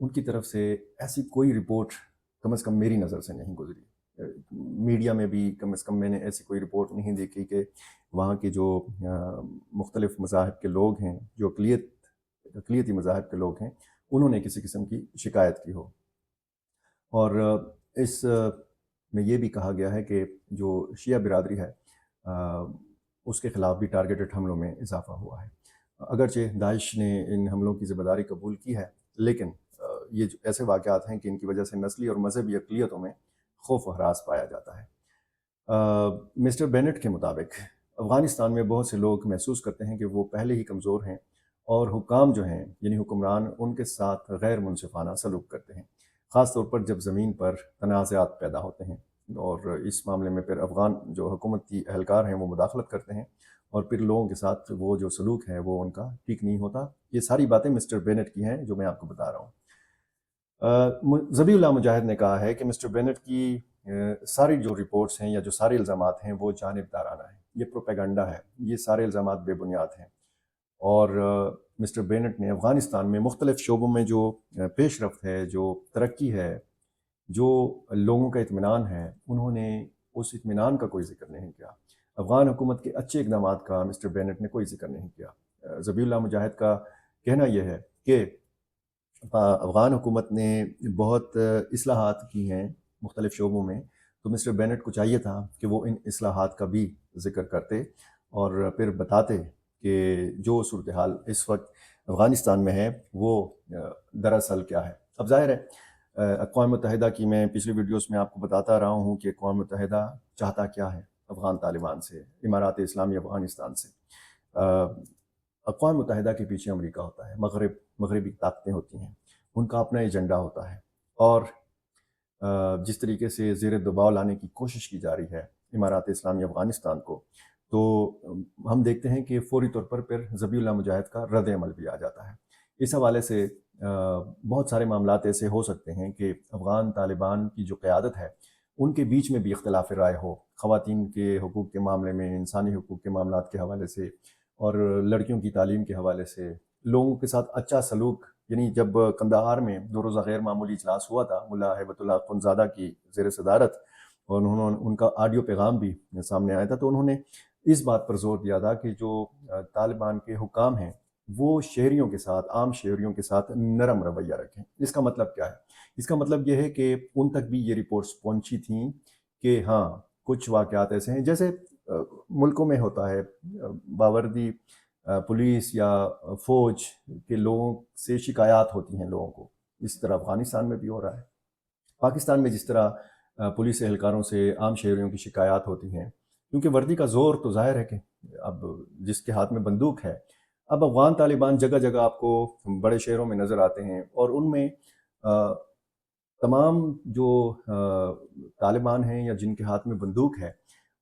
ان کی طرف سے ایسی کوئی رپورٹ کم از کم میری نظر سے نہیں گزری، میڈیا میں بھی کم از کم میں نے ایسی کوئی رپورٹ نہیں دیکھی کہ وہاں کے جو مختلف مذاہب کے لوگ ہیں، جو اقلیتی مذاہب کے لوگ ہیں، انہوں نے کسی قسم کی شکایت کی ہو۔ اور اس میں یہ بھی کہا گیا ہے کہ جو شیعہ برادری ہے اس کے خلاف بھی ٹارگیٹڈ حملوں میں اضافہ ہوا ہے۔ اگرچہ داعش نے ان حملوں کی ذمہ داری قبول کی ہے، لیکن یہ ایسے واقعات ہیں کہ ان کی وجہ سے نسلی اور مذہبی اقلیتوں میں خوف و ہراس پایا جاتا ہے۔ مسٹر بینٹ کے مطابق افغانستان میں بہت سے لوگ محسوس کرتے ہیں کہ وہ پہلے ہی کمزور ہیں اور حکام جو ہیں یعنی حکمران ان کے ساتھ غیر منصفانہ سلوک کرتے ہیں، خاص طور پر جب زمین پر تنازعات پیدا ہوتے ہیں، اور اس معاملے میں پھر افغان جو حکومتی اہلکار ہیں وہ مداخلت کرتے ہیں، اور پھر لوگوں کے ساتھ وہ جو سلوک ہے وہ ان کا ٹھیک نہیں ہوتا۔ یہ ساری باتیں مسٹر بینٹ کی ہیں جو میں آپ کو بتا رہا ہوں۔ ذبیح اللہ مجاہد نے کہا ہے کہ مسٹر بینٹ کی ساری جو رپورٹس ہیں یا جو سارے الزامات ہیں وہ جانبدارانہ ہیں، یہ پروپیگنڈا ہے، یہ سارے الزامات بے بنیاد ہیں، اور مسٹر بینٹ نے افغانستان میں مختلف شعبوں میں جو پیش رفت ہے، جو ترقی ہے، جو لوگوں کا اطمینان ہے، انہوں نے اس اطمینان کا کوئی ذکر نہیں کیا۔ افغان حکومت کے اچھے اقدامات کا مسٹر بینٹ نے کوئی ذکر نہیں کیا۔ ذبیح اللہ مجاہد کا کہنا یہ ہے کہ افغان حکومت نے بہت اصلاحات کی ہیں مختلف شعبوں میں، تو مسٹر بینٹ کو چاہیے تھا کہ وہ ان اصلاحات کا بھی ذکر کرتے اور پھر بتاتے کہ جو صورتحال اس وقت افغانستان میں ہے وہ دراصل کیا ہے۔ اب ظاہر ہے اقوام متحدہ کی میں پچھلی ویڈیوز میں آپ کو بتاتا رہا ہوں کہ اقوام متحدہ چاہتا کیا ہے افغان طالبان سے، امارات اسلامی افغانستان سے۔ اقوام متحدہ کے پیچھے امریکہ ہوتا ہے، مغربی طاقتیں ہوتی ہیں، ان کا اپنا ایجنڈا ہوتا ہے، اور جس طریقے سے زیر دباؤ لانے کی کوشش کی جا رہی ہے امارات اسلامی افغانستان کو، تو ہم دیکھتے ہیں کہ فوری طور پر پھر ذبیح اللہ مجاہد کا رد عمل بھی آ جاتا ہے۔ اس حوالے سے بہت سارے معاملات ایسے ہو سکتے ہیں کہ افغان طالبان کی جو قیادت ہے ان کے بیچ میں بھی اختلاف رائے ہو، خواتین کے حقوق کے معاملے میں، انسانی حقوق کے معاملات کے حوالے سے، اور لڑکیوں کی تعلیم کے حوالے سے، لوگوں کے ساتھ اچھا سلوک۔ یعنی جب قندھار میں 2 روزہ غیر معمولی اجلاس ہوا تھا ملا ہیبت اللہ اخندزادہ کی زیر صدارت، اور ان کا آڈیو پیغام بھی سامنے آیا تھا، تو انہوں نے اس بات پر زور دیا تھا کہ جو طالبان کے حکام ہیں وہ شہریوں کے ساتھ، عام شہریوں کے ساتھ نرم رویہ رکھیں۔ اس کا مطلب کیا ہے؟ اس کا مطلب یہ ہے کہ ان تک بھی یہ رپورٹس پہنچی تھیں کہ ہاں کچھ واقعات ایسے ہیں جیسے ملکوں میں ہوتا ہے، باوردی پولیس یا فوج کے لوگوں سے شکایات ہوتی ہیں لوگوں کو، اس طرح افغانستان میں بھی ہو رہا ہے۔ پاکستان میں جس طرح پولیس اہلکاروں سے عام شہریوں کی شکایات ہوتی ہیں، کیونکہ وردی کا زور تو ظاہر ہے کہ اب جس کے ہاتھ میں بندوق ہے، اب افغان طالبان جگہ جگہ آپ کو بڑے شہروں میں نظر آتے ہیں، اور ان میں تمام جو طالبان ہیں یا جن کے ہاتھ میں بندوق ہے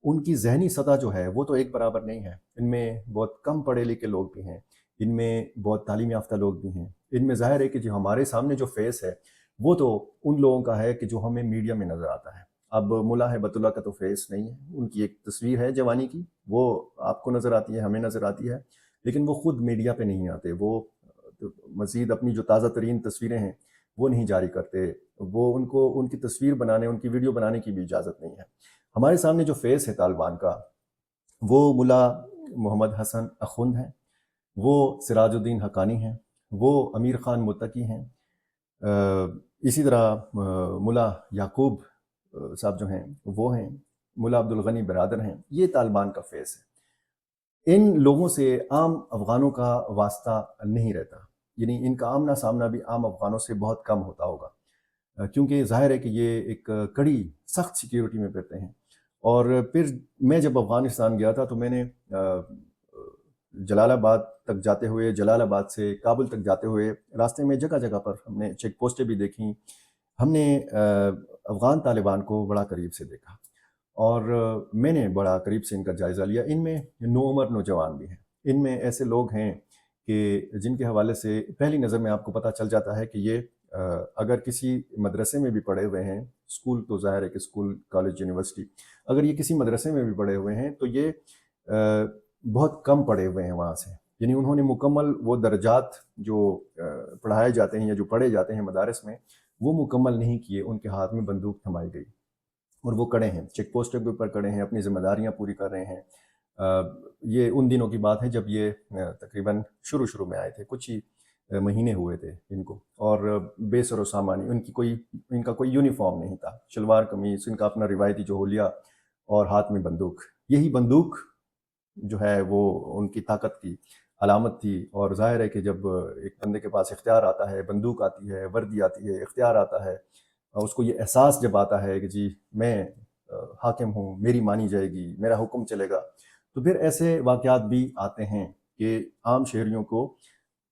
ان کی ذہنی سطح جو ہے وہ تو ایک برابر نہیں ہے۔ ان میں بہت کم پڑھے لکھے لوگ بھی ہیں، ان میں بہت تعلیم یافتہ لوگ بھی ہیں، ان میں ظاہر ہے کہ جو ہمارے سامنے جو فیس ہے وہ تو ان لوگوں کا ہے کہ جو ہمیں میڈیا میں نظر آتا ہے۔ اب ملا ہیبت اللہ کا تو فیس نہیں ہے، ان کی ایک تصویر ہے جوانی کی، وہ آپ کو نظر آتی ہے، ہمیں نظر آتی ہے، لیکن وہ خود میڈیا پہ نہیں آتے، وہ مزید اپنی جو تازہ ترین تصویریں ہیں وہ نہیں جاری کرتے، وہ ان کو ان کی تصویر بنانے، ان کی ویڈیو بنانے کی بھی اجازت نہیں ہے۔ ہمارے سامنے جو فیس ہے طالبان کا وہ ملا محمد حسن اخند ہیں، وہ سراج الدین حقانی ہیں، وہ امیر خان متقی ہیں، اسی طرح ملا یعقوب صاحب جو ہیں وہ ہیں، ملا عبدالغنی برادر ہیں۔ یہ طالبان کا فیس ہے۔ ان لوگوں سے عام افغانوں کا واسطہ نہیں رہتا، یعنی ان کا آمنا سامنا بھی عام افغانوں سے بہت کم ہوتا ہوگا، کیونکہ ظاہر ہے کہ یہ ایک کڑی سخت سیکیورٹی میں پھرتے ہیں۔ اور پھر میں جب افغانستان گیا تھا تو میں نے جلال آباد تک جاتے ہوئے، جلال آباد سے کابل تک جاتے ہوئے راستے میں جگہ جگہ پر ہم نے چیک پوسٹیں بھی دیکھیں، ہم نے افغان طالبان کو بڑا قریب سے دیکھا، اور میں نے بڑا قریب سے ان کا جائزہ لیا۔ ان میں نوعمر نوجوان بھی ہیں، ان میں ایسے لوگ ہیں کہ جن کے حوالے سے پہلی نظر میں آپ کو پتہ چل جاتا ہے کہ یہ اگر کسی مدرسے میں بھی پڑھے ہوئے ہیں، اسکول تو ظاہر ہے کہ اسکول، کالج، یونیورسٹی، اگر یہ کسی مدرسے میں بھی پڑھے ہوئے ہیں تو یہ بہت کم پڑھے ہوئے ہیں وہاں سے، یعنی انہوں نے مکمل وہ درجات جو پڑھائے جاتے ہیں یا جو پڑھے جاتے ہیں مدارس میں وہ مکمل نہیں کیے، ان کے ہاتھ میں بندوق تھمائی گئی اور وہ کڑے ہیں، چیک پوسٹوں کے اوپر کڑے ہیں، اپنی ذمہ داریاں پوری کر رہے ہیں۔ یہ ان دنوں کی بات ہے جب یہ تقریباً شروع میں آئے تھے، کچھ ہی مہینے ہوئے تھے ان کو، اور بے سر و سامانی، ان کا کوئی یونیفارم نہیں تھا، شلوار قمیص، ان کا اپنا روایتی جو حلیہ اور ہاتھ میں بندوق۔ یہی بندوق جو ہے وہ ان کی طاقت کی علامت تھی، اور ظاہر ہے کہ جب ایک بندے کے پاس اختیار آتا ہے، بندوق آتی ہے، وردی آتی ہے، اختیار آتا ہے، اس کو یہ احساس جب آتا ہے کہ جی میں حاکم ہوں، میری مانی جائے گی، میرا حکم چلے گا، تو پھر ایسے واقعات بھی آتے ہیں کہ عام شہریوں کو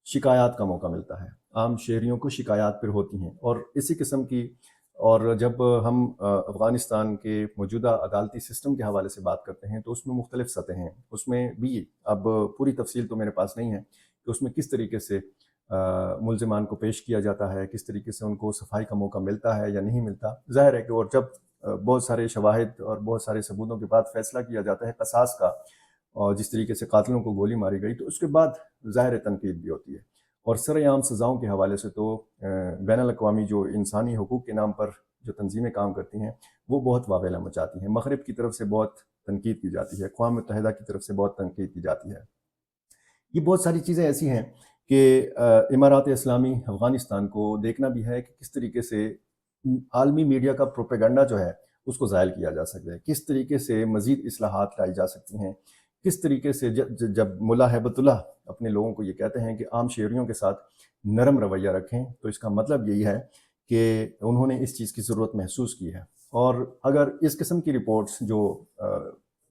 شکایات کا موقع ملتا ہے، عام شہریوں کو شکایات پھر ہوتی ہیں، اور اسی قسم کی، اور جب ہم افغانستان کے موجودہ عدالتی سسٹم کے حوالے سے بات کرتے ہیں تو اس میں مختلف سطح ہیں، اس میں بھی اب پوری تفصیل تو میرے پاس نہیں ہے کہ اس میں کس طریقے سے ملزمان کو پیش کیا جاتا ہے، کس طریقے سے ان کو صفائی کا موقع ملتا ہے یا نہیں ملتا۔ ظاہر ہے کہ اور جب بہت سارے شواہد اور بہت سارے ثبوتوں کے بعد فیصلہ کیا جاتا ہے قصاص کا، اور جس طریقے سے قاتلوں کو گولی ماری گئی، تو اس کے بعد ظاہر تنقید بھی ہوتی ہے، اور سر عام سزاؤں کے حوالے سے تو بین الاقوامی جو انسانی حقوق کے نام پر جو تنظیمیں کام کرتی ہیں وہ بہت واویلا مچاتی ہیں، مغرب کی طرف سے بہت تنقید کی جاتی ہے، اقوام متحدہ کی طرف سے بہت تنقید کی جاتی ہے۔ یہ بہت ساری چیزیں ایسی ہیں کہ امارات اسلامی افغانستان کو دیکھنا بھی ہے کہ کس طریقے سے عالمی میڈیا کا پروپیگنڈا جو ہے اس کو زائل کیا جا سکتا ہے، کس طریقے سے مزید اصلاحات لائی جا سکتی ہیں، کس طریقے سے جب ملا ہیبت اللہ اپنے لوگوں کو یہ کہتے ہیں کہ عام شہریوں کے ساتھ نرم رویہ رکھیں، تو اس کا مطلب یہی ہے کہ انہوں نے اس چیز کی ضرورت محسوس کی ہے۔ اور اگر اس قسم کی رپورٹس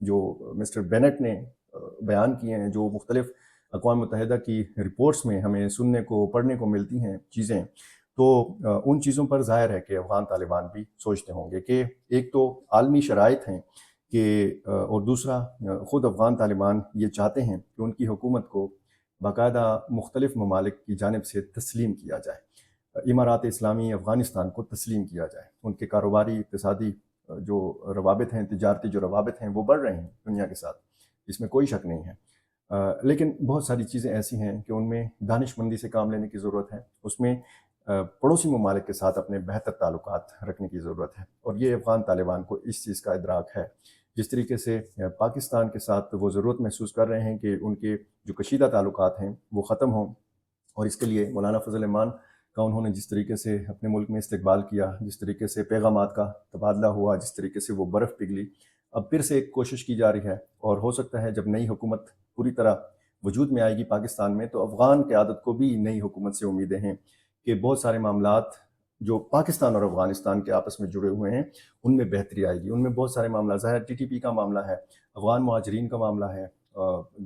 جو مسٹر بینٹ نے بیان کیے ہیں، جو مختلف اقوام متحدہ کی رپورٹس میں ہمیں سننے کو پڑھنے کو ملتی ہیں چیزیں، تو ان چیزوں پر ظاہر ہے کہ افغان طالبان بھی سوچتے ہوں گے کہ ایک تو عالمی شرائط ہیں کہ اور دوسرا خود افغان طالبان یہ چاہتے ہیں کہ ان کی حکومت کو باقاعدہ مختلف ممالک کی جانب سے تسلیم کیا جائے، امارات اسلامی افغانستان کو تسلیم کیا جائے، ان کے کاروباری اقتصادی جو روابط ہیں، تجارتی جو روابط ہیں وہ بڑھ رہے ہیں دنیا کے ساتھ، اس میں کوئی شک نہیں ہے، لیکن بہت ساری چیزیں ایسی ہیں کہ ان میں دانش مندی سے کام لینے کی ضرورت ہے، اس میں پڑوسی ممالک کے ساتھ اپنے بہتر تعلقات رکھنے کی ضرورت ہے، اور یہ افغان طالبان کو اس چیز کا ادراک ہے۔ جس طریقے سے پاکستان کے ساتھ وہ ضرورت محسوس کر رہے ہیں کہ ان کے جو کشیدہ تعلقات ہیں وہ ختم ہوں، اور اس کے لیے مولانا فضل الرحمان کا انہوں نے جس طریقے سے اپنے ملک میں استقبال کیا، جس طریقے سے پیغامات کا تبادلہ ہوا، جس طریقے سے وہ برف پگھلی، اب پھر سے ایک کوشش کی جا رہی ہے، اور ہو سکتا ہے جب نئی حکومت پوری طرح وجود میں آئے گی پاکستان میں، تو افغان قیادت کو بھی نئی حکومت سے امیدیں ہیں کہ بہت سارے معاملات جو پاکستان اور افغانستان کے آپس میں جڑے ہوئے ہیں ان میں بہتری آئے گی، ان میں بہت سارے معاملات، ظاہر ٹی ٹی پی کا معاملہ ہے، افغان مہاجرین کا معاملہ ہے،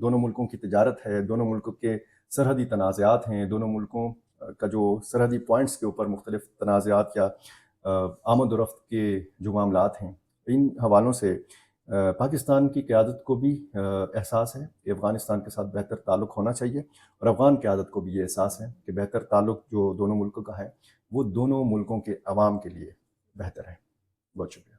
دونوں ملکوں کی تجارت ہے، دونوں ملکوں کے سرحدی تنازعات ہیں، دونوں ملکوں کا جو سرحدی پوائنٹس کے اوپر مختلف تنازعات یا آمد و رفت کے جو معاملات ہیں، ان حوالوں سے پاکستان کی قیادت کو بھی احساس ہے کہ افغانستان کے ساتھ بہتر تعلق ہونا چاہیے، اور افغان قیادت کو بھی یہ احساس ہے کہ بہتر تعلق جو دونوں ملکوں کا ہے وہ دونوں ملکوں کے عوام کے لیے بہتر ہے۔ بہت شکریہ۔